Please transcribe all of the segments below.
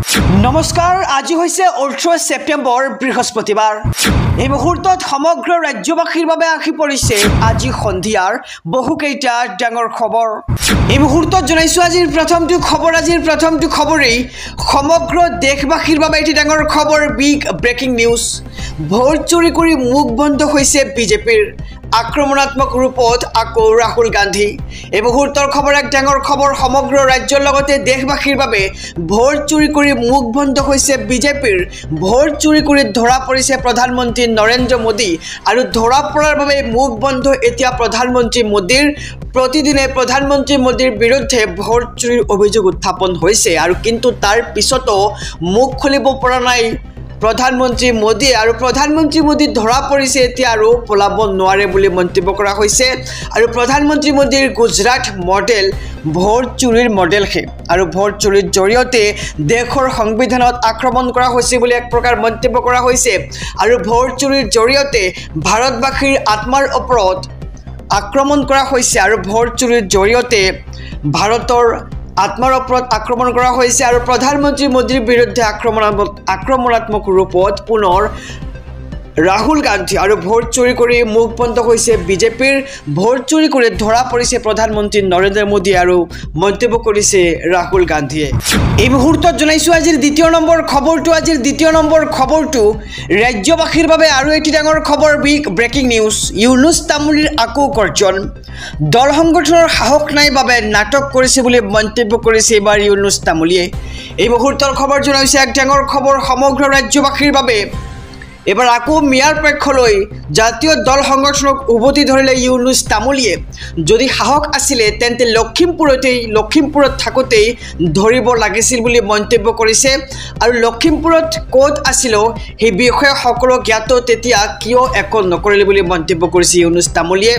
নমস্কাৰ আজি হৈছে 18 ছেপ্টেম্বৰ বৃহস্পতিবাৰ এই মুহূৰ্তত সমগ্ৰ ৰাজ্যবাসীৰ বাবে আহি পৰিছে আজি সন্ধিয়াৰ বহুকেইটা ডাঙৰ খবৰ এই মুহূৰ্তত জনাইছো আজিৰ প্ৰথমটো খবৰেই সমগ্ৰ দেশবাসীৰ বাবে এটি ডাঙৰ খবৰ বিগ ব্ৰেকিং নিউজ ভোট চুৰি কৰি মুখ বন্ধ হৈছে বিজেপিৰ আক্ৰমণাত্মক ৰূপত আকৌ ৰাহুল গান্ধী এই মুহূৰ্তৰ খবৰ এক ডাঙৰ খবৰ সমগ্ৰ ৰাজ্যৰ লগতে দেশবাসীৰ বাবে ভোট চুৰি কৰি মুখ বন্ধ হৈছে বিজেপিৰ ভোট চুৰি কৰি ধৰা পৰিছে প্ৰধানমন্ত্ৰী নৰেন্দ্ৰ মোদী আৰু ধৰা পৰাৰ বাবে মুখ বন্ধ এতিয়া প্ৰধানমন্ত্ৰী মোদীৰ প্ৰতিদিনে প্ৰধানমন্ত্ৰী মোদীৰ বিৰুদ্ধে ভোট চুৰিৰ অভিযোগ উত্থাপন হৈছে আৰু কিন্তু তাৰ পিছতো মুখ খুলিব পৰা নাই প্ৰধানমন্ত্ৰী মোদী আৰু প্ৰধানমন্ত্ৰী মোদী ধৰা পৰিছে এতিয়া আৰু পলাব নোৱাৰে বুলি মন্তব্য কৰা হৈছে আৰু প্ৰধানমন্ত্ৰী মোদীৰ গুজৰাট মডেল ভোট চুৰিৰ মডেল আৰু ভোট চুৰিৰ জৰিয়তে দেশৰ সংবিধানত আক্ৰমণ কৰা হৈছে বুলি এক প্ৰকাৰ মন্তব্য কৰা হৈছে আৰু ভোট চুৰিৰ জৰিয়তে ভাৰতবাসীৰ আত্মাৰ ওপৰত আক্ৰমণ কৰা হৈছে আৰু ভোট চুৰিৰ জৰিয়তে ভাৰতৰ আত্মাৰ ওপৰত আক্ৰমণ কৰা হৈছে আৰু প্ৰধানমন্ত্ৰী মোদীৰ বিৰুদ্ধে আক্ৰমণাত্মক ৰূপত পুনৰ ৰাহুল গান্ধী আৰু ভোট চুৰি কৰি মুখ বন্ধ হৈছে বিজেপিৰ ভোট চুৰি কৰি ধৰা পৰিছে প্ৰধানমন্ত্ৰী নৰেন্দ্ৰ মোদী আৰু মন্তব্য কৰিছে ৰাহুল গান্ধীয়ে এই মুহূৰ্তত জনাইছো আজিৰ দ্বিতীয় নম্বৰ খবৰটো ৰাজ্যবাসীৰ বাবে আৰু এটি ডাঙৰ খবৰ বিগ ব্ৰেকিং নিউজ ইউনুছ তামুলীৰ আকৌ গৰ্জন দল সংগঠনৰ সাহস নাই বাবে নাটক কৰিছে বুলি মন্তব্য কৰিছে এবাৰ ইউনুছ তামুলীয়ে এই মুহূৰ্তৰ খবৰ জনাইছে এক ডাঙৰ খবৰ সমগ্ৰ ৰাজ্যবাসীৰ বাবে এবাৰ আকৌ মিয়াৰ পক্ষলৈ জাতীয় দল সংগঠনক উভতি ধৰিলে ইউনুছ তামুলীয়ে যদি সাহস আছিলে তেন্তে লখিমপুৰত থাকোঁতেই ধৰিব লাগিছিল বুলি মন্তব্য কৰিছে আৰু লখিমপুৰত ক'ত আছিল সেই বিষয়ে সকলো জ্ঞাত তেতিয়া কিয় একো নকৰিলে বুলি মন্তব্য কৰিছে ইউনুছ তামুলীয়ে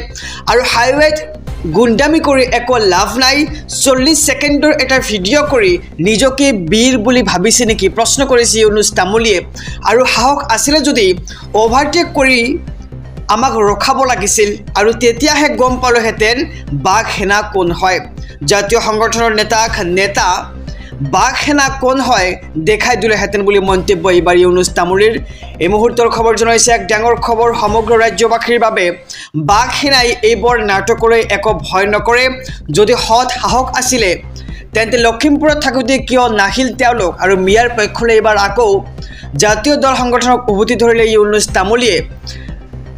আৰু হাইৱেত গুণ্ডামি কৰি একো লাভ নাই 40 ছেকেণ্ডৰ এটা ভিডিঅ' কৰি নিজকে বীৰ বুলি ভাবিছে নেকি প্ৰশ্ন কৰিছে ইউনুছ তামুলীয়ে আৰু সাহস আছিলে যদি অভাৰটেক কৰি আমাক ৰখাব লাগিছিল আৰু তেতিয়াহে গম পালোহেঁতেন বাঘ সেনা কোন হয় জাতীয় সংগঠনৰ নেতা বাঘ সেনা কোন হয় দেখাই দিলেহেঁতেন বুলি মন্তব্য এইবাৰ ইউনুছ তামুলীৰ এই মুহূৰ্তৰ খবৰ জনাইছে এক ডাঙৰ খবৰ সমগ্ৰ ৰাজ্যবাসীৰ বাবে বাঘ সেনাই এইবোৰ নাটকলৈ একো ভয় নকৰে যদি সৎ সাহস আছিলে তেন্তে লখিমপুৰত থাকোঁতে কিয় নাহিল তেওঁলোক আৰু মিয়াৰ পক্ষলৈ এইবাৰ আকৌ জাতীয় দল সংগঠনক উভতি ধৰিলে ইউনুছ তামুলীয়ে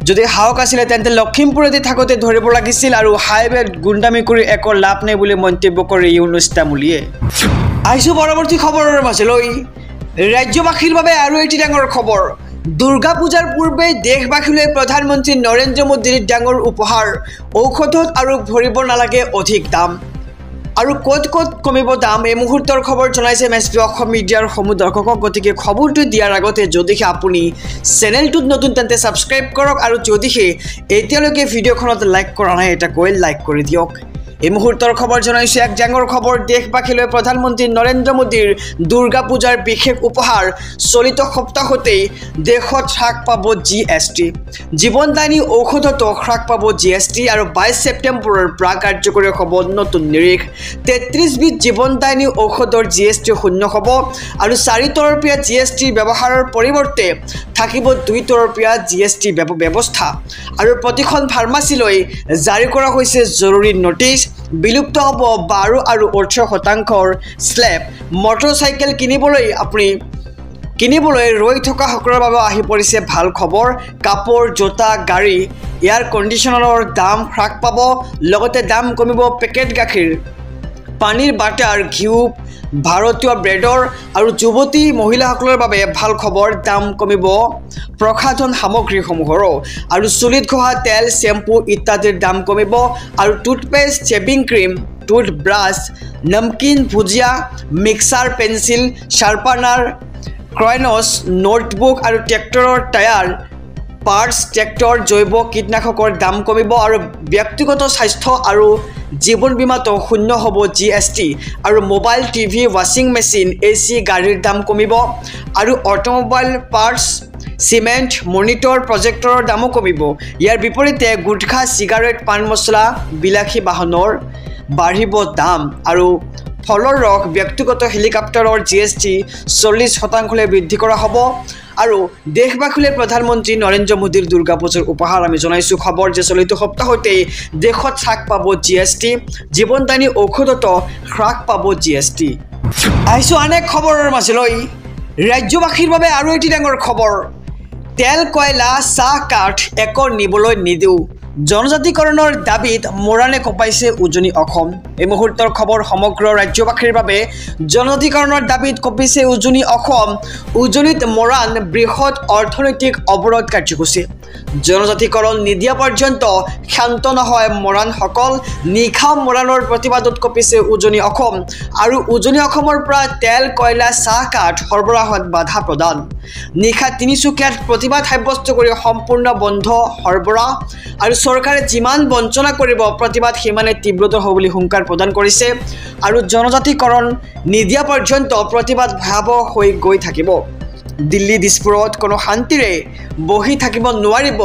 যদি সাহস আছিলে তেন্তে লখিমপুৰতে থাকোঁতে ধৰিব লাগিছিল আৰু হাইৱেত গুণ্ডামি কৰি একো লাভ নাই বুলি মন্তব্য কৰে ইউনুছ তামুলীয়ে আহিছোঁ পৰৱৰ্তী খবৰৰ মাজলৈ ৰাজ্যবাসীৰ বাবে আৰু এটি ডাঙৰ খবৰ দুৰ্গা পূজাৰ পূৰ্বে দেশবাসীলৈ প্ৰধানমন্ত্ৰী নৰেন্দ্ৰ মোদীৰ ডাঙৰ উপহাৰ ঔষধত আৰু ভৰিব নালাগে অধিক দাম আৰু ক'ত কমিব দাম এই মুহূৰ্তৰ খবৰ জনাইছে এমএছপি অসম মিডিয়াৰ সমূহ দৰ্শকক গতিকে খবৰটো দিয়াৰ আগতে যদিহে আপুনি চেনেলটোত নতুন তেন্তে ছাবস্ক্ৰাইব কৰক আৰু যদিহে এতিয়ালৈকে ভিডিঅ'খনত লাইক কৰা নাই এটা কৈ লাইক কৰি দিয়ক এই মুহূৰ্তৰ খবৰ জনাইছে এক ডাঙৰ খবৰ দেশবাসীলৈ প্ৰধানমন্ত্ৰী নৰেন্দ্ৰ মোদীৰ দুৰ্গা পূজাৰ বিশেষ উপহাৰ চলিত সপ্তাহতেই দেশত হ্ৰাস পাব GST জীৱনদায়িনী ঔষধতো হ্ৰাস পাব GST আৰু 22 ছেপ্টেম্বৰৰ পৰা কাৰ্যকৰী হ'ব নতুন নিৰিখ 33 বিধ জীৱনদায়িনী ঔষধৰ GST শূন্য হ'ব আৰু 4 তৰপীয়া GST ব্যৱহাৰৰ পৰিৱৰ্তে থাকিব 2 তৰপীয়া GST ব্যৱস্থা আৰু প্ৰতিখন ফাৰ্মাচীলৈ জাৰি কৰা হৈছে জৰুৰী নোটিছ বিলুপ্ত হ'ব 12 আৰু 18% স্লেব মটৰচাইকেল কিনিবলৈ ৰৈ থকা সকলৰ বাবে আহি পৰিছে ভাল খবৰ কাপোৰ জোতা গাড়ী এয়াৰ কণ্ডিশ্যনাৰৰ দাম হ্ৰাস পাব লগতে দাম কমিব পেকেট গাখীৰ পানীৰ বাটাৰ ঘিউ ভাৰতীয় ব্ৰেডৰ আৰু যুৱতী মহিলাসকলৰ বাবে ভাল খবৰ দাম কমিব প্ৰসাধন সামগ্ৰীসমূহৰো আৰু চুলিত ঘঁহা তেল শ্বেম্পু ইত্যাদিৰ দাম কমিব আৰু toothpaste shaving cream toothbrush namkeen bhujia mixture pencil sharpener crayons notebook আৰু ট্ৰেক্টৰৰ টায়াৰ পাৰ্টছ ট্ৰেক্টৰ জৈৱ কীটনাশকৰ দাম কমিব আৰু ব্যক্তিগত স্বাস্থ্য আৰু জীৱন বীমাতো শূন্য হ'ব GST আৰু মোবাইল টিভি ৱাশ্বিং মেচিন AC গাড়ীৰ দাম কমিব আৰু অটোমোবাইল পাৰ্টছ সিমেন্ট মনিটৰ প্ৰজেক্টৰৰ দামো কমিব ইয়াৰ বিপৰীতে গুটখা সিগাৰেট পান মছলা বিলাসী বাহনৰ বাঢ়িব দাম আৰু ফলৰ ৰস ব্যক্তিগত হেলিকপ্টাৰৰ GST 40% বৃদ্ধি কৰা হ'ব আৰু দেশবাসীলৈ প্ৰধানমন্ত্ৰী নৰেন্দ্ৰ মোদীৰ দুৰ্গা পূজাৰ উপহাৰ আমি জনাইছোঁ খবৰ যে চলিত সপ্তাহতে দেশত হ্ৰাস পাব GST জীৱনদায়িনী ঔষধত হ্ৰাস পাব GST আহিছোঁ অনেক খবৰৰ মাজলৈ ৰাজ্যবাসীৰ বাবে আৰু এটি ডাঙৰ খবৰ তেল কয়লা চাহ কাঠ একৰ নিবলৈ নিদিওঁ জনজাতিকৰণৰ দাবীত মৰাণে কঁপাইছে উজনি অসম এই মুহূৰ্তৰ খবৰ সমগ্ৰ ৰাজ্যবাসীৰ বাবে জনজাতিকৰণৰ দাবীত কঁপিছে উজনি অসম উজনিত মৰাণ বৃহৎ অৰ্থনৈতিক অৱৰোধ কাৰ্যসূচী জনজাতিকৰণ নিদিয়া পৰ্যন্ত শান্ত নহয় মৰাণসকল নিশা মৰাণৰ প্ৰতিবাদত কঁপিছে উজনি অসম আৰু উজনি অসমৰ পৰা তেল কয়লা চাহ কাঠ সৰবৰাহত বাধা প্ৰদান নিশা তিনিচুকীয়াত প্ৰতিবাদ সাব্যস্ত কৰি সম্পূৰ্ণ বন্ধ সৰবৰাহ আৰু চৰকাৰে যিমান বঞ্চনা কৰিব প্ৰতিবাদ সিমানে তীব্ৰতৰ হ'ব বুলি হুংকাৰ প্ৰদান কৰিছে আৰু জনজাতিকৰণ নিদিয়া পৰ্যন্ত প্ৰতিবাদ ভয়াৱহ হৈ গৈ থাকিব দিল্লী দিছপুৰত কোনো শান্তিৰে বহি থাকিব নোৱাৰিব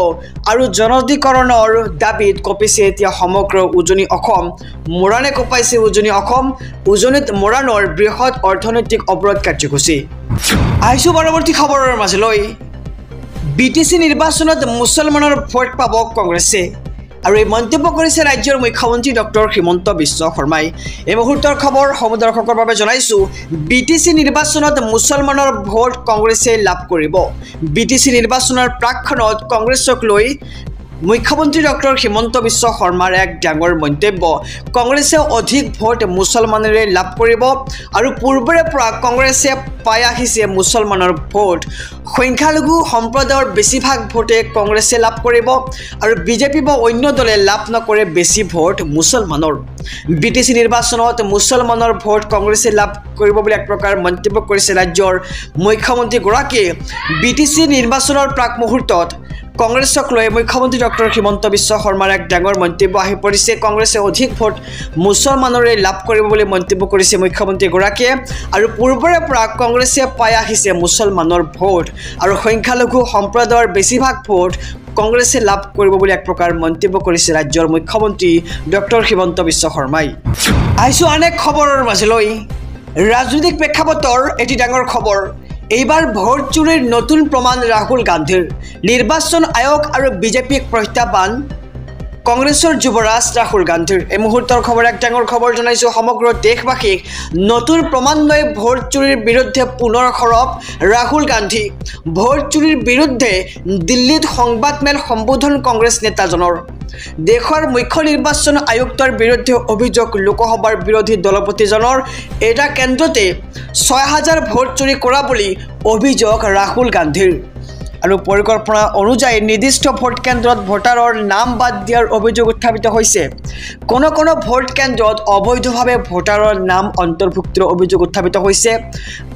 আৰু জনজাতিকৰণৰ দাবীত কঁপিছে এতিয়া সমগ্ৰ উজনি অসম মৰাণে কঁপাইছে উজনি অসম উজনিত মৰাণৰ বৃহৎ অৰ্থনৈতিক অৱৰোধ কাৰ্যসূচী আহিছোঁ পৰৱৰ্তী খবৰৰ মাজলৈ BTC নিৰ্বাচনত মুছলমানৰ ভোট পাব কংগ্ৰেছে আৰু এই মন্তব্য কৰিছে ৰাজ্যৰ মুখ্যমন্ত্ৰী ডক্টৰ হিমন্ত বিশ্ব শৰ্মাই এই মুহূৰ্তৰ খবৰ সমদৰ্শকৰ বাবে জনাইছোঁ BTC নিৰ্বাচনত মুছলমানৰ ভোট কংগ্ৰেছে লাভ কৰিব BTC নিৰ্বাচনৰ প্ৰাকক্ষণত কংগ্ৰেছক লৈ মুখ্যমন্ত্ৰী ডক্টৰ হিমন্ত বিশ্ব শৰ্মাৰ এক ডাঙৰ মন্তব্য কংগ্ৰেছে অধিক ভোট মুছলমানেৰে লাভ কৰিব আৰু পূৰ্বৰে পৰা কংগ্ৰেছে পাই আহিছে মুছলমানৰ ভোট সংখ্যালঘু সম্প্ৰদায়ৰ বেছিভাগ ভোটে কংগ্ৰেছে লাভ কৰিব আৰু বিজেপি বা অন্য দলে লাভ নকৰে বেছি ভোট মুছলমানৰ BTC নিৰ্বাচনত মুছলমানৰ ভোট কংগ্ৰেছে লাভ কৰিব বুলি এক প্ৰকাৰ মন্তব্য কৰিছে ৰাজ্যৰ মুখ্যমন্ত্ৰীগৰাকীয়ে BTC নিৰ্বাচনৰ প্ৰাক মুহূৰ্তত কংগ্ৰেছক লৈ মুখ্যমন্ত্ৰী ডক্টৰ হিমন্ত বিশ্ব শৰ্মাৰ এক ডাঙৰ মন্তব্য আহি পৰিছে কংগ্ৰেছে অধিক ভোট মুছলমানৰে লাভ কৰিব বুলি মন্তব্য কৰিছে মুখ্যমন্ত্ৰীগৰাকীয়ে আৰু পূৰ্বৰে পৰা কংগ্ৰেছে পাই আহিছে মুছলমানৰ ভোট আৰু সংখ্যালঘু সম্প্ৰদায়ৰ বেছিভাগ ভোট কংগ্ৰেছে লাভ কৰিব বুলি এক প্ৰকাৰ মন্তব্য কৰিছে ৰাজ্যৰ মুখ্যমন্ত্ৰী ডক্টৰ হিমন্ত বিশ্ব শৰ্মাই আহিছোঁ অনেক খবৰৰ মাজলৈ ৰাজনৈতিক প্ৰেক্ষাপটৰ এটি ডাঙৰ খবৰ এইবাৰ ভোট চুৰিৰ নতুন প্ৰমাণ ৰাহুল গান্ধীৰ নিৰ্বাচন আয়োগ আৰু বিজেপিক প্ৰত্যাহ্বান কংগ্ৰেছৰ যুৱৰাজ ৰাহুল গান্ধীৰ এই মুহূৰ্তৰ খবৰ এক ডাঙৰ খবৰ জনাইছোঁ সমগ্ৰ দেশবাসীক নতুন প্ৰমাণ লৈ ভোট চুৰিৰ বিৰুদ্ধে পুনৰ সৰব ৰাহুল গান্ধী ভোট চুৰিৰ বিৰুদ্ধে দিল্লীত সংবাদমেল সম্বোধন কংগ্ৰেছ নেতাজনৰ দেশৰ মুখ্য নিৰ্বাচন আয়ুক্তৰ বিৰুদ্ধে অভিযোগ লোকসভাৰ বিৰোধী দলপতিজনৰ এটা কেন্দ্ৰতে ৬,০০০ ভোট চুৰি কৰা বুলি অভিযোগ ৰাহুল গান্ধীৰ আৰু পৰিকল্পনা অনুযায়ী নিৰ্দিষ্ট ভোট কেন্দ্ৰত ভোটাৰৰ নাম বাদ দিয়াৰ অভিযোগ উত্থাপিত হৈছে কোনো ভোট কেন্দ্ৰত অবৈধভাৱে ভোটাৰৰ নাম অন্তৰ্ভুক্তিৰ অভিযোগ উত্থাপিত হৈছে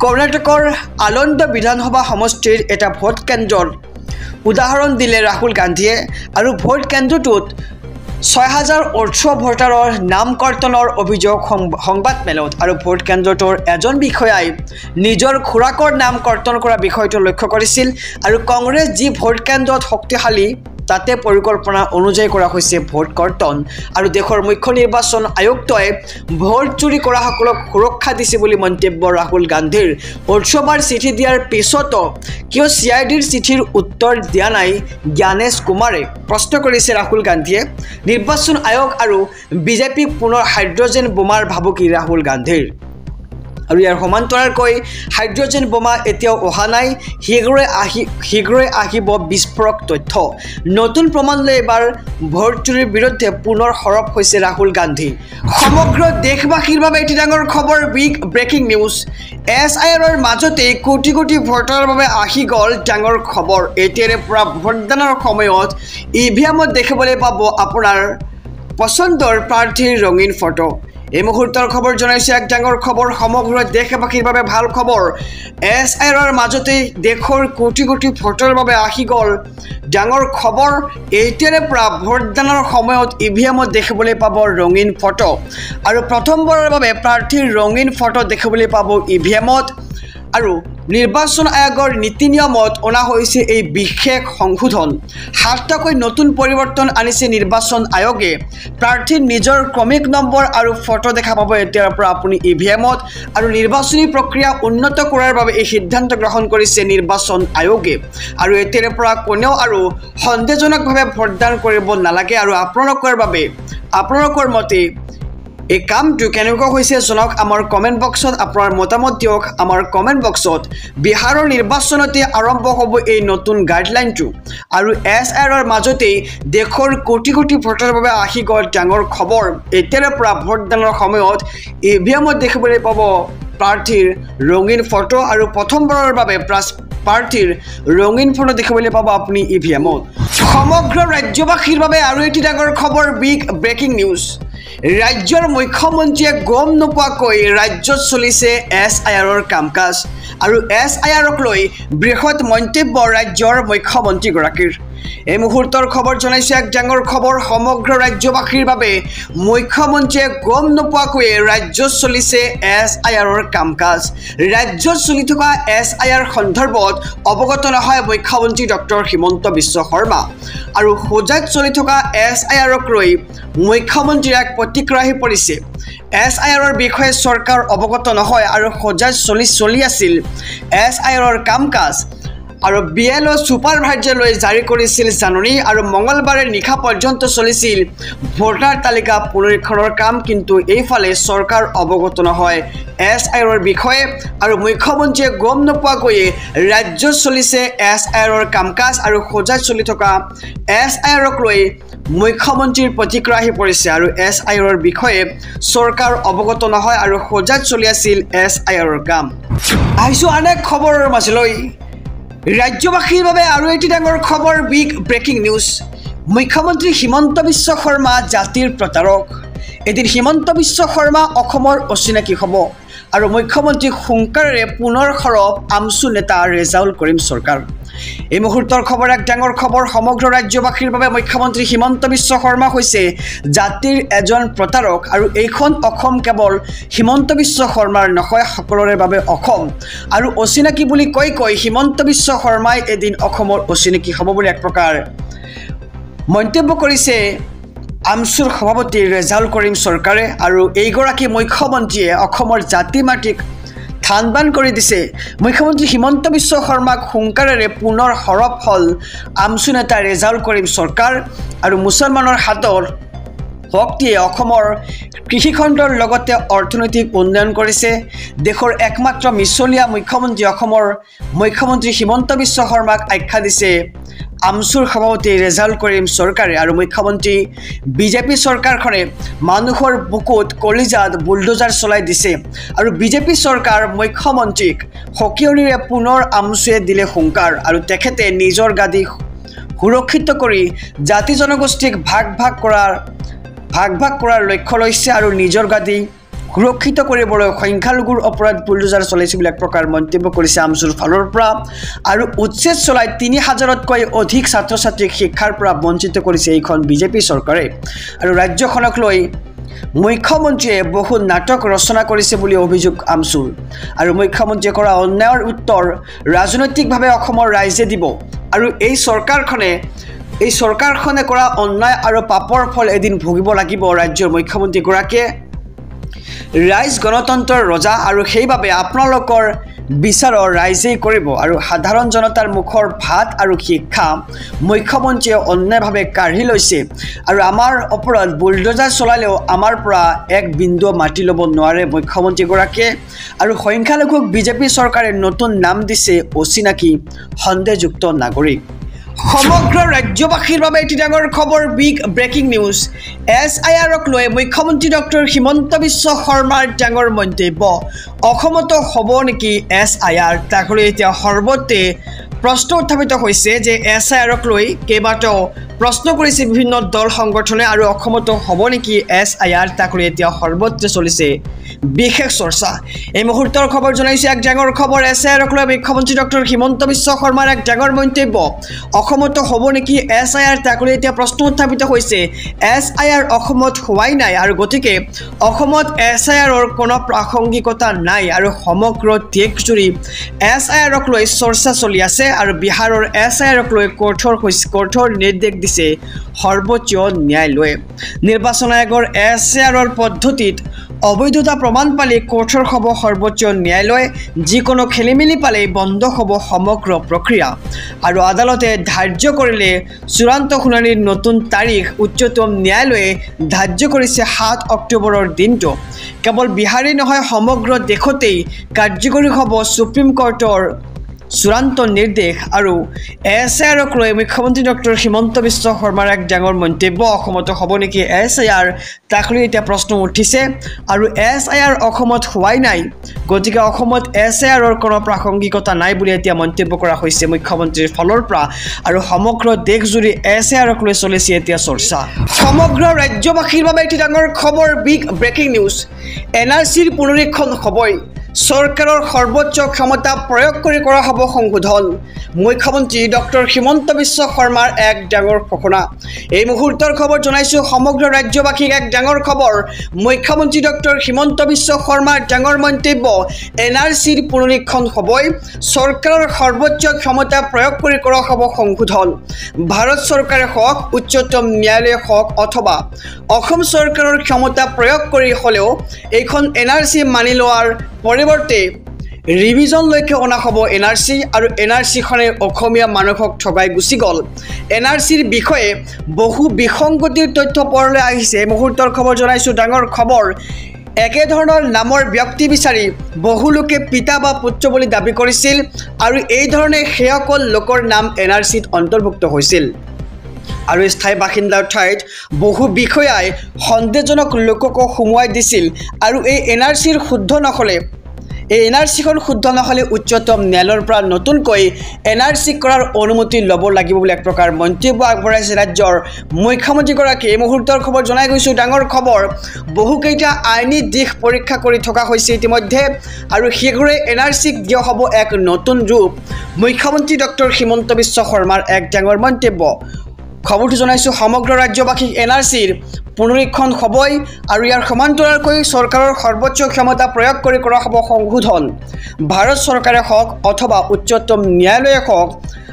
কৰ্ণাটকৰ আনন্দ বিধানসভা সমষ্টিৰ এটা ভোট কেন্দ্ৰৰ উদাহৰণ দিলে ৰাহুল গান্ধীয়ে আৰু ভোট কেন্দ্ৰটোত ৬,০১৮ ভোটাৰৰ নাম কৰ্তনৰ অভিযোগ সংবাদমেলত আৰু ভোট কেন্দ্ৰটোৰ এজন বিষয়াই নিজৰ খুৰাকৰ নাম কৰ্তন কৰা বিষয়টো লক্ষ্য কৰিছিল আৰু কংগ্ৰেছ যি ভোট কেন্দ্ৰত শক্তিশালী তাতে পৰিকল্পনা অনুযায়ী কৰা হৈছে ভোট কৰ্তন আৰু দেশৰ মুখ্য নিৰ্বাচন আয়ুক্তই ভোট চুৰি কৰাসকলক সুৰক্ষা দিছে বুলি মন্তব্য ৰাহুল গান্ধীৰ ১৮ বাৰ চিঠি দিয়াৰ পিছতো কিয় CIDৰ চিঠিৰ উত্তৰ দিয়া নাই জ্ঞানেশ কুমাৰে প্ৰশ্ন কৰিছে ৰাহুল গান্ধীয়ে নিৰ্বাচন আয়োগ আৰু বিজেপিক পুনৰ হাইড্ৰজেন বোমাৰ ভাবুকি ৰাহুল গান্ধীৰ আৰু ইয়াৰ সমান্তৰালকৈ হাইড্ৰজেন বোমা এতিয়াও অহা নাই শীঘ্ৰে আহিব বিস্ফোৰক তথ্য নতুন প্ৰমাণ লৈ এবাৰ ভোট চুৰিৰ বিৰুদ্ধে পুনৰ সৰব হৈছে ৰাহুল গান্ধী সমগ্ৰ দেশবাসীৰ বাবে এটি ডাঙৰ খবৰ বিগ ব্ৰেকিং নিউজ SIRৰ মাজতে কোটি কোটি ভোটাৰৰ বাবে আহি গ'ল ডাঙৰ খবৰ এতিয়াৰে পৰা ভোটদানৰ সময়ত EVMত দেখিবলৈ পাব আপোনাৰ পছন্দৰ প্ৰাৰ্থীৰ ৰঙীন ফটো এই মুহূৰ্তৰ খবৰ জনাইছে এক ডাঙৰ খবৰ সমগ্ৰ দেশবাসীৰ বাবে ভাল খবৰ SIRৰ মাজতে দেশৰ কোটি কোটি ভোটাৰৰ বাবে আহি গ'ল ডাঙৰ খবৰ এতিয়াৰে পৰা ভোটদানৰ সময়ত EVMত দেখিবলৈ পাব ৰঙীন ফটো আৰু প্ৰথমবাৰৰ বাবে প্ৰাৰ্থীৰ ৰঙীন ফটো দেখিবলৈ পাব EVMত আৰু নিৰ্বাচন আয়োগৰ নীতি নিয়মত অনা হৈছে এই বিশেষ সংশোধন 7টাকৈ নতুন পৰিৱৰ্তন আনিছে নিৰ্বাচন আয়োগে প্ৰাৰ্থীৰ নিজৰ ক্ৰমিক নম্বৰ আৰু ফটো দেখা পাব এতিয়াৰ পৰা আপুনি ইভিএমত আৰু নিৰ্বাচনী প্ৰক্ৰিয়া উন্নত কৰাৰ বাবে এই সিদ্ধান্ত গ্ৰহণ কৰিছে নিৰ্বাচন আয়োগে আৰু এতিয়াৰ পৰা কোনেও আৰু সন্দেহজনকভাৱে ভোটদান কৰিব নালাগে আৰু আপোনালোকৰ মতে এই কামটো কেনেকুৱা হৈছে জনক আমাৰ কমেণ্ট বক্সত আপোনাৰ মতামত দিয়ক আমাৰ কমেণ্ট বক্সত বিহাৰৰ নিৰ্বাচনতে আৰম্ভ হ'ব এই নতুন গাইডলাইনটো আৰু SIRৰ মাজতেই দেশৰ কোটি কোটি ভোটাৰৰ বাবে আহি গ'ল ডাঙৰ খবৰ এতিয়াৰ পৰা ভোটদানৰ সময়ত ইভিএমত দেখিবলৈ পাব প্ৰাৰ্থীৰ ৰঙীন ফটো আৰু প্ৰথমবাৰৰ বাবে প্ৰাৰ্থীৰ ৰঙীন ফটো দেখিবলৈ পাব আপুনি ইভিএমত সমগ্ৰ ৰাজ্যবাসীৰ বাবে আৰু এটি ডাঙৰ খবৰ বিগ ব্ৰেকিং নিউজ ৰাজ্যৰ মুখ্যমন্ত্ৰীয়ে গম নোপোৱাকৈ ৰাজ্যত চলিছে SIRৰ কাম-কাজ আৰু SIRক লৈ বৃহৎ মন্তব্য ৰাজ্যৰ মুখ্যমন্ত্ৰীগৰাকীৰ এই মুহূৰ্তৰ খবৰ জনাইছে এক ডাঙৰ খবৰ সমগ্ৰ ৰাজ্যবাসীৰ বাবে মুখ্যমন্ত্ৰীয়ে গম নোপোৱাকৈ ৰাজ্যত চলিছে SIRৰ কাম-কাজ ৰাজ্যত চলি থকা SIR সন্দৰ্ভত অৱগত নহয় মুখ্যমন্ত্ৰী ডক্টৰ হিমন্ত বিশ্ব শৰ্মা আৰু হোজাত চলি থকা SIRক লৈ মুখ্যমন্ত্ৰীৰ এক প্ৰতিক্ৰিয়া আহি পৰিছে SIRৰ বিষয়ে চৰকাৰ অৱগত নহয় আৰু হোজাত চলি আছিল SIRৰ কাম-কাজ আৰু BLO সুপাৰভাইজাৰ লৈ জাৰি কৰিছিল জাননী আৰু মঙ্গলবাৰে নিশা পৰ্যন্ত চলিছিল ভোটাৰ তালিকা পুনৰীক্ষণৰ কাম কিন্তু এইফালে চৰকাৰ অৱগত নহয় SIRৰ বিষয়ে আৰু মুখ্যমন্ত্ৰীয়ে গম নোপোৱাকৈ ৰাজ্যত চলিছে SIRৰ কাম-কাজ আৰু হোজাত চলি থকা SIRক লৈ মুখ্যমন্ত্ৰীৰ প্ৰতিক্ৰিয়া আহি পৰিছে আৰু SIRৰ বিষয়ে চৰকাৰ অৱগত নহয় আৰু হোজাত চলি আছিল SIRৰ কাম আহিছো অনেক খবৰৰ মাজলৈ ৰাজ্যবাসীৰ বাবে আৰু এটি ডাঙৰ খবৰ বিগ ব্ৰেকিং নিউজ মুখ্যমন্ত্ৰী হিমন্ত বিশ্ব শৰ্মা জাতিৰ প্ৰতাৰক এদিন হিমন্ত বিশ্ব শৰ্মা অসমৰ অচিনাকি হ'ব আৰু মুখ্যমন্ত্ৰী সোনকালে পুনৰ সৰব আমচু নেতা ৰেজাউল কৰিম চৰকাৰ এই মুহূৰ্তৰ খবৰ এক ডাঙৰ খবৰ সমগ্ৰ ৰাজ্যবাসীৰ বাবে মুখ্যমন্ত্ৰী হিমন্ত বিশ্ব শৰ্মা হৈছে জাতিৰ এজন প্ৰতাৰক আৰু এইখন অসম কেৱল হিমন্ত বিশ্ব শৰ্মাৰ নহয় সকলোৰে বাবে অসম আৰু অচিনাকি বুলি কৈ হিমন্ত বিশ্ব শৰ্মাই এদিন অসমৰ অচিনাকি হ'ব বুলি এক প্ৰকাৰ মন্তব্য কৰিছে আমচুৰ সভাপতি ৰেজাউল কৰিম চৰকাৰে আৰু এইগৰাকী মুখ্যমন্ত্ৰীয়ে অসমৰ জাতি মাটিক থানবান কৰি দিছে মুখ্যমন্ত্ৰী হিমন্ত বিশ্ব শৰ্মাক সোনকালে পুনৰ সৰব হল আমচু নেতা ৰেজাউল কৰিম চৰকাৰ আৰু মুছলমানৰ হাতৰ শক্তিয়ে অসমৰ কৃষিখণ্ডৰ লগতে অৰ্থনৈতিক উন্নয়ন কৰিছে দেশৰ একমাত্ৰ মিছলীয়া মুখ্যমন্ত্ৰী অসমৰ মুখ্যমন্ত্ৰী হিমন্ত বিশ্ব শৰ্মাক আখ্যা দিছে আমচুৰ সভাপতি ৰেজাউল কৰিম চৰকাৰে আৰু মুখ্যমন্ত্ৰী বিজেপি চৰকাৰখনে মানুহৰ বুকুত কলিজাত বুলডোজাৰ চলাই দিছে আৰু বিজেপি চৰকাৰ মুখ্যমন্ত্ৰীক হকিয়নিৰে পুনৰ আমচুৱে দিলে হুংকাৰ আৰু তেখেতে নিজৰ গাদী সুৰক্ষিত কৰি জাতি জনগোষ্ঠীক ভাগ ভাগ কৰাৰ লক্ষ্য লৈছে আৰু নিজৰ গাদী সুৰক্ষিত কৰিবলৈ সংখ্যালঘুৰ ওপৰত বুলডোজাৰ চলাইছে বুলি এক প্ৰকাৰ মন্তব্য কৰিছে আমচুৰ ফালৰ পৰা আৰু উচ্ছেদ চলাই ৩,০০০তকৈ অধিক ছাত্ৰ ছাত্ৰীক শিক্ষাৰ পৰা বঞ্চিত কৰিছে এইখন বিজেপি চৰকাৰে আৰু ৰাজ্যখনক লৈ মুখ্যমন্ত্ৰীয়ে বহু নাটক ৰচনা কৰিছে বুলি অভিযোগ আমচুৰ আৰু মুখ্যমন্ত্ৰীয়ে কৰা অন্যায়ৰ উত্তৰ ৰাজনৈতিকভাৱে অসমৰ ৰাইজে দিব আৰু এই চৰকাৰখনে কৰা অন্যায় আৰু পাপৰ ফল এদিন ভুগিব লাগিব ৰাজ্যৰ মুখ্যমন্ত্ৰীগৰাকীয়ে ৰাইজ গণতন্ত্ৰৰ ৰজা আৰু সেইবাবে আপোনালোকৰ বিচাৰৰ ৰাইজেই কৰিব আৰু সাধাৰণ জনতাৰ মুখৰ ভাত আৰু শিক্ষা মুখ্যমন্ত্ৰীয়ে অন্যায়ভাৱে কাঢ়ি লৈছে আৰু আমাৰ ওপৰত বুলডোজাৰ চলালেও আমাৰ পৰা এক বিন্দু মাটি ল'ব নোৱাৰে মুখ্যমন্ত্ৰীগৰাকীয়ে আৰু সংখ্যালঘুক বিজেপি চৰকাৰে নতুন নাম দিছে অচিনাকি সন্দেহযুক্ত নাগৰিক সমগ্ৰ ৰাজ্যবাসীৰ বাবে এটি ডাঙৰ খবৰ বিগ ব্ৰেকিং নিউজ SIRক লৈ মুখ্যমন্ত্ৰী ডক্টৰ হিমন্ত বিশ্ব শৰ্মাৰ ডাঙৰ মন্তব্য অসমতো হ'ব নেকি SIR তাক লৈ এতিয়া সৰ্বতে প্ৰশ্ন উত্থাপিত হৈছে যে SIRক লৈ কেইবাটাও প্ৰশ্ন কৰিছে বিভিন্ন দল সংগঠনে আৰু অসমতো হ'ব নেকি SIR তাক লৈ এতিয়া সৰ্বত্ৰ চলিছে বিশেষ চৰ্চা এই মুহূৰ্তৰ খবৰ জনাইছে এক ডাঙৰ খবৰ SIRক লৈ মুখ্যমন্ত্ৰী ডক্টৰ হিমন্ত বিশ্ব শৰ্মাৰ এক ডাঙৰ মন্তব্য অসমতো হ'ব নেকি SIR তাক লৈ এতিয়া প্ৰশ্ন উত্থাপিত হৈছে SIR অসমত হোৱাই নাই আৰু গতিকে অসমত SIRৰ কোনো প্ৰাসংগিকতা নাই আৰু সমগ্ৰ দেশজুৰি SIRক লৈ চৰ্চা চলি আছে আৰু বিহাৰৰ SIRক লৈ কঠোৰ নিৰ্দেশ দিছে সৰ্বোচ্চ ন্যায়ালয়ে নিৰ্বাচন আয়োগৰ SIRৰ পদ্ধতিত অবৈধতা প্ৰমাণ পালে কঠোৰ হ'ব সৰ্বোচ্চ ন্যায়ালয় যিকোনো খেলিমেলি পালে বন্ধ হ'ব সমগ্ৰ প্ৰক্ৰিয়া আৰু আদালতে ধাৰ্য কৰিলে চূড়ান্ত শুনানিৰ নতুন তাৰিখ উচ্চতম ন্যায়ালয়ে ধাৰ্য কৰিছে 7 অক্টোবৰৰ দিনটো কেৱল বিহাৰেই নহয় সমগ্ৰ দেশতেই কাৰ্যকৰী হ'ব সুপ্ৰিম কোৰ্টৰ চূড়ান্ত নিৰ্দেশ আৰু SIRক লৈ মুখ্যমন্ত্ৰী ডক্টৰ হিমন্ত বিশ্ব শৰ্মাৰ এক ডাঙৰ মন্তব্য অসমতো হ'ব নেকি SIR তাক লৈ এতিয়া প্ৰশ্ন উঠিছে আৰু SIR অসমত হোৱাই নাই গতিকে অসমত SIRৰ কোনো প্ৰাসংগিকতা নাই বুলি এতিয়া মন্তব্য কৰা হৈছে মুখ্যমন্ত্ৰীৰ ফালৰ পৰা আৰু সমগ্ৰ দেশজুৰি SIRক লৈ চলিছে এতিয়া চৰ্চা সমগ্ৰ ৰাজ্যবাসীৰ বাবে এটি ডাঙৰ খবৰ বিগ ব্ৰেকিং নিউজ NRCৰ পুনৰীক্ষণ হ'বই চৰকাৰৰ সৰ্বোচ্চ ক্ষমতা প্ৰয়োগ কৰি কৰা হ'ব সংশোধন মুখ্যমন্ত্ৰী ডক্টৰ হিমন্ত বিশ্ব শৰ্মাৰ এক ডাঙৰ ঘোষণা এই মুহূৰ্তৰ খবৰ জনাইছো সমগ্ৰ ৰাজ্যবাসীক এক ডাঙৰ খবৰ মুখ্যমন্ত্ৰী ডক্টৰ হিমন্ত বিশ্ব শৰ্মাৰ ডাঙৰ মন্তব্য NRCৰ পুনৰীক্ষণ হ'বই চৰকাৰৰ সৰ্বোচ্চ ক্ষমতা প্ৰয়োগ কৰি কৰা হ'ব সংশোধন ভাৰত চৰকাৰে হওক উচ্চতম ন্যায়ালয়ে হওক অথবা অসম চৰকাৰৰ ক্ষমতা প্ৰয়োগ কৰি হ'লেও এইখন NRC মানি লোৱাৰ পৰিৱৰ্তে ৰিভিজন লৈকে অনা হ'ব NRC আৰু NRCখনে অসমীয়া মানুহক ঠগাই গুচি গ'ল NRCৰ বিষয়ে বহু বিসংগতিৰ তথ্য পৰলৈ আহিছে মুহূৰ্তৰ খবৰ জনাইছো ডাঙৰ খবৰ একে ধৰণৰ নামৰ ব্যক্তি বিচাৰি বহু লোকে পিতা বা পুত্ৰ বুলি দাবী কৰিছিল আৰু এই ধৰণে সেইসকল লোকৰ নাম NRCত অন্তৰ্ভুক্ত হৈছিল আৰু স্থায়ী বাসিন্দাৰ ঠাইত বহু বিষয়াই সন্দেহজনক লোকক সোমোৱাই দিছিল আৰু এই NRCৰ শুদ্ধ নহ'লে এই NRCখন শুদ্ধ নহ'লে উচ্চতম ন্যায়ালয়ৰ পৰা নতুনকৈ NRC কৰাৰ অনুমতি ল'ব লাগিব বুলি এক প্ৰকাৰ মন্তব্য আগবঢ়াইছে ৰাজ্যৰ মুখ্যমন্ত্ৰীগৰাকীয়ে এই মুহূৰ্তৰ খবৰ জনাই গৈছো ডাঙৰ খবৰ বহুকেইটা আইনী দিশ পৰীক্ষা কৰি থকা হৈছে ইতিমধ্যে আৰু শীঘ্ৰে NRCক দিয়া হ'ব এক নতুন ৰূপ মুখ্যমন্ত্ৰী ডক্টৰ হিমন্ত বিশ্ব শৰ্মাৰ এক ডাঙৰ মন্তব্য খবৰটো জনাইছো সমগ্ৰ ৰাজ্যবাসীক NRCৰ পুনৰীক্ষণ হ'বই আৰু ইয়াৰ সমান্তৰালকৈ চৰকাৰৰ সৰ্বোচ্চ ক্ষমতা প্ৰয়োগ কৰি কৰা হ'ব সংশোধন ভাৰত চৰকাৰে হওক অথবা উচ্চতম ন্যায়ালয়ে হওক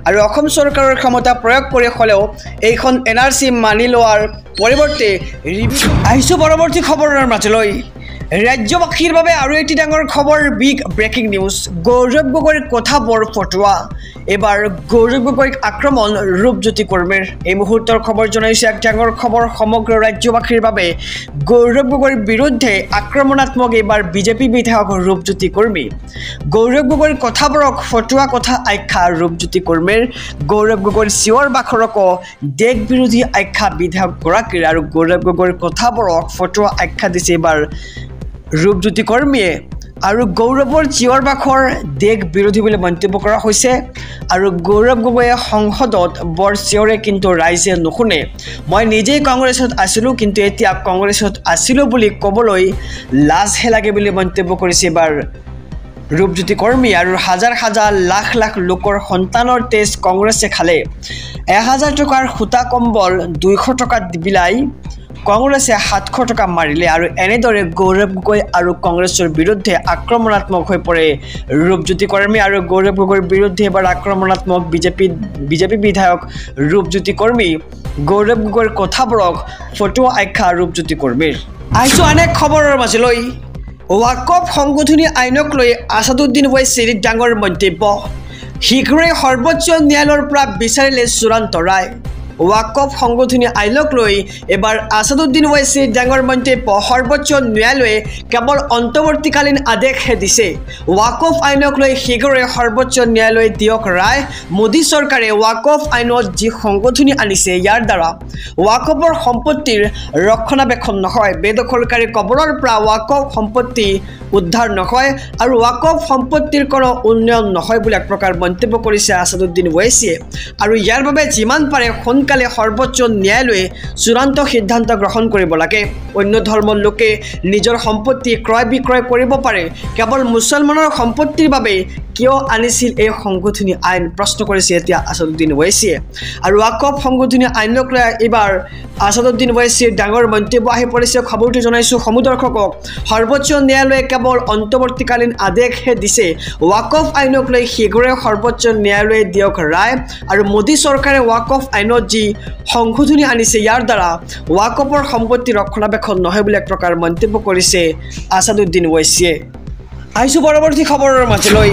আৰু অসম চৰকাৰৰ ক্ষমতা প্ৰয়োগ কৰি হ'লেও এইখন NRC মানি লোৱাৰ পৰিৱৰ্তে আহিছো পৰৱৰ্তী খবৰৰ মাজলৈ ৰাজ্যবাসীৰ বাবে আৰু এটি ডাঙৰ খবৰ বিগ ব্ৰেকিং নিউজ গৌৰৱ গগৈৰ কথাবোৰ ফটোৱা এবাৰ গৌৰৱ গগৈক আক্ৰমণ ৰূপজ্যোতি কৰ্মীৰ এই মুহূৰ্তৰ খবৰ জনাইছে এক ডাঙৰ খবৰ সমগ্ৰ ৰাজ্যবাসীৰ বাবে গৌৰৱ গগৈৰ বিৰুদ্ধে আক্ৰমণাত্মক এবাৰ বিজেপি বিধায়ক ৰূপজ্যোতি কৰ্মী গৌৰৱ গগৈৰ কথাবোৰক ফটোৱা কথা আখ্যা ৰূপজ্যোতি কৰ্মীৰ গৌৰৱ গগৈৰ চিঞৰ বাখৰক দেশ বিৰোধী আখ্যা বিধায়কগৰাকীৰ আৰু গৌৰৱ গগৈৰ কথাবোৰক ফটোৱা আখ্যা দিছে এবাৰ ৰূপজ্যোতি কৰ্মীয়ে আৰু গৌৰৱৰ চিঞৰ বাখৰ দেশ বিৰোধী বুলি মন্তব্য কৰা হৈছে আৰু গৌৰৱ গগৈয়ে সংসদত বৰ চিঞৰে কিন্তু ৰাইজে নুশুনে মই নিজেই কংগ্ৰেছত আছিলোঁ কিন্তু এতিয়া কংগ্ৰেছত আছিলোঁ বুলি ক'বলৈ লাজহে লাগে বুলি মন্তব্য কৰিছে এবাৰ ৰূপজ্যোতি কৰ্মী আৰু হাজাৰ হাজাৰ লাখ লাখ লোকৰ সন্তানৰ তেজ কংগ্ৰেছে খালে 1000 টকাৰ সূতা কম্বল 200 টকাত বিলাই কংগ্ৰেছে 700 টকা মাৰিলে আৰু এনেদৰে গৌৰৱ গগৈ আৰু কংগ্ৰেছৰ বিৰুদ্ধে আক্ৰমণাত্মক হৈ পৰে ৰূপজ্যোতি কৰ্মী আৰু গৌৰৱ গগৈৰ বিৰুদ্ধে এবাৰ আক্ৰমণাত্মক বিজেপি বিধায়ক ৰূপজ্যোতি কৰ্মী গৌৰৱ গগৈৰ কথাবোৰক ফটোৱা আখ্যা ৰূপজ্যোতি কৰ্মীৰ আহিছো অনেক খবৰৰ মাজলৈ ৱাকফ সংশোধনী আইনক লৈ আছাদুদ্দিন ওৱাইচিৰ ডাঙৰ মন্তব্য শীঘ্ৰে সৰ্বোচ্চ ন্যায়ালয়ৰ পৰা বিচাৰিলে চূড়ান্ত ৰায় ৱাকফ সংশোধনী আইনক লৈ এবাৰ আছাদুদ্দিন ওৱাইচিৰ ডাঙৰ মন্তব্য সৰ্বোচ্চ ন্যায়ালয়ে কেৱল অন্তৱৰ্তীকালীন আদেশহে দিছে ৱাকফ আইনক লৈ শীঘ্ৰে সৰ্বোচ্চ ন্যায়ালয়ে দিয়ক ৰায় মোদী চৰকাৰে ৱাকফ আইনত যি সংশোধনী আনিছে ইয়াৰ দ্বাৰা ৱাকফৰ সম্পত্তিৰ ৰক্ষণাবেক্ষণ নহয় বেদখলকাৰী কবলৰ পৰা ৱাকফ সম্পত্তি উদ্ধাৰ নহয় আৰু ৱাকফ সম্পত্তিৰ কোনো উন্নয়ন নহয় বুলি এক প্ৰকাৰ মন্তব্য কৰিছে আছাদুদ্দিন ওৱেইছিয়ে আৰু ইয়াৰ বাবে যিমান পাৰে সোনকালে সৰ্বোচ্চ ন্যায়ালয়ে চূড়ান্ত সিদ্ধান্ত গ্ৰহণ কৰিব লাগে অন্য ধৰ্মৰ লোকে নিজৰ সম্পত্তি ক্ৰয় বিক্ৰয় কৰিব পাৰে কেৱল মুছলমানৰ সম্পত্তিৰ বাবে কিয় আনিছিল এই সংশোধনী আইন প্ৰশ্ন কৰিছে এতিয়া আছাদুদ্দিন ওৱেইছিয়ে আৰু ৱাকফ সংশোধনী আইনক লৈ এবাৰ আছাদুদ্দিন ওৱেইছিৰ ডাঙৰ মন্তব্য আহি পৰিছে খবৰটো জনাইছোঁ সমুদৰ্শকক সৰ্বোচ্চ ন্যায়ালয়ে কেৱল অন্তৱৰ্তীকালীন আদেশহে দিছে ৱাকফ আইনক লৈ শীঘ্ৰে সৰ্বোচ্চ ন্যায়ালয়ে দিয়ক ৰায় আৰু মোদী চৰকাৰে ৱাকফ আইনত যি সংশোধনী আনিছে ইয়াৰ দ্বাৰা ৱাকফৰ সম্পত্তি ৰক্ষণাবেক্ষণ নহয় বুলি এক প্ৰকাৰ মন্তব্য কৰিছে আছাদুদ্দিন ওৱেইছিয়ে আহিছোঁ পৰৱৰ্তী খবৰৰ মাজলৈ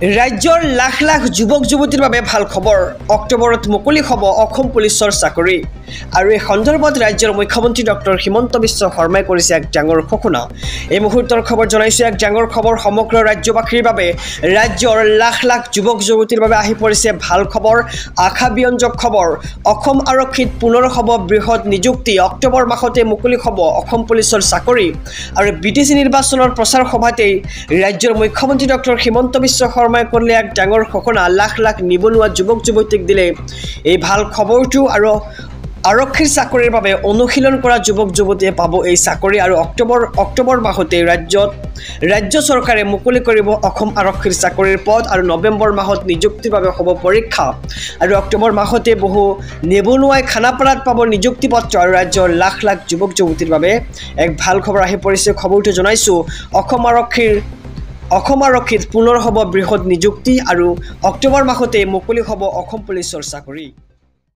ৰাজ্যৰ লাখ লাখ যুৱক যুৱতীৰ বাবে ভাল খবৰ অক্টোবৰত মুকলি হ'ব অসম পুলিচৰ চাকৰি আৰু এই সন্দৰ্ভত ৰাজ্যৰ মুখ্যমন্ত্ৰী ডক্টৰ হিমন্ত বিশ্ব শৰ্মাই কৰিছে এক ডাঙৰ ঘোষণা এই মুহূৰ্তৰ খবৰ জনাইছোঁ এক ডাঙৰ খবৰ সমগ্ৰ ৰাজ্যবাসীৰ বাবে ৰাজ্যৰ লাখ লাখ যুৱক যুৱতীৰ বাবে আহি পৰিছে ভাল খবৰ আশাব্যঞ্জক খবৰ অসম আৰক্ষীত পুনৰ হ'ব বৃহৎ নিযুক্তি অক্টোবৰ মাহতে মুকলি হ'ব অসম পুলিচৰ চাকৰি আৰু বিটিচি নিৰ্বাচনৰ প্ৰচাৰ সভাতেই ৰাজ্যৰ মুখ্যমন্ত্ৰী ডক্টৰ হিমন্ত বিশ্ব শৰ্মাই কৰিলে এক ডাঙৰ ঘোষণা লাখ লাখ নিবনুৱা যুৱক যুৱতীক দিলে এই ভাল খবৰটো আৰু আৰক্ষীৰ চাকৰিৰ বাবে অনুশীলন কৰা যুৱক যুৱতীয়ে পাব এই চাকৰি আৰু অক্টোবৰ মাহতে ৰাজ্য চৰকাৰে মুকলি কৰিব অসম আৰক্ষীৰ চাকৰিৰ পদ আৰু নৱেম্বৰ মাহত নিযুক্তিৰ বাবে হ'ব পৰীক্ষা আৰু অক্টোবৰ মাহতে বহু নিবনুৱাই খানাপাৰাত পাব নিযুক্তি পত্ৰ আৰু ৰাজ্যৰ লাখ লাখ যুৱক যুৱতীৰ বাবে এক ভাল খবৰ আহি পৰিছে খবৰটো জনাইছোঁ অসম আৰক্ষীত পুনৰ হ'ব বৃহৎ নিযুক্তি আৰু অক্টোবৰ মাহতে মুকলি হ'ব অসম পুলিচৰ চাকৰি